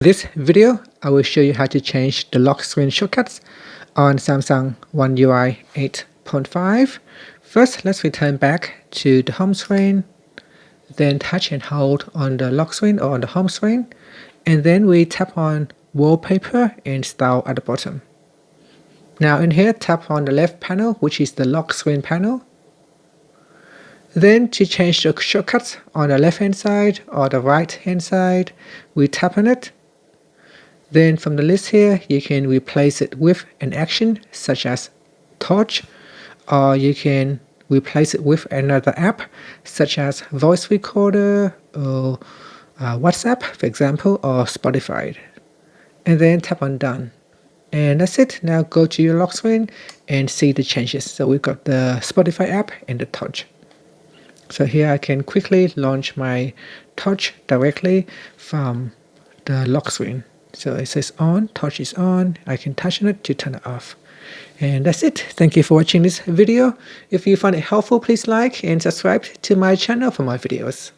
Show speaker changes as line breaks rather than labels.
This video, I will show you how to change the lock screen shortcuts on Samsung One UI 8.5. First, let's return back to the home screen, then touch and hold on the lock screen or on the home screen, and then we tap on Wallpaper and Style at the bottom. Now in here, tap on the left panel, which is the lock screen panel. Then to change the shortcuts on the left hand side or the right hand side, we tap on it. Then from the list here, you can replace it with an action such as Torch, or you can replace it with another app such as Voice Recorder or WhatsApp, for example, or Spotify. And then tap on Done. And that's it. Now go to your lock screen and see the changes. So we've got the Spotify app and the Torch. So here I can quickly launch my Torch directly from the lock screen. So it says on, Torch is on, I can touch on it to turn it off. And that's it. Thank you for watching this video. If you found it helpful, please like and subscribe to my channel for more videos.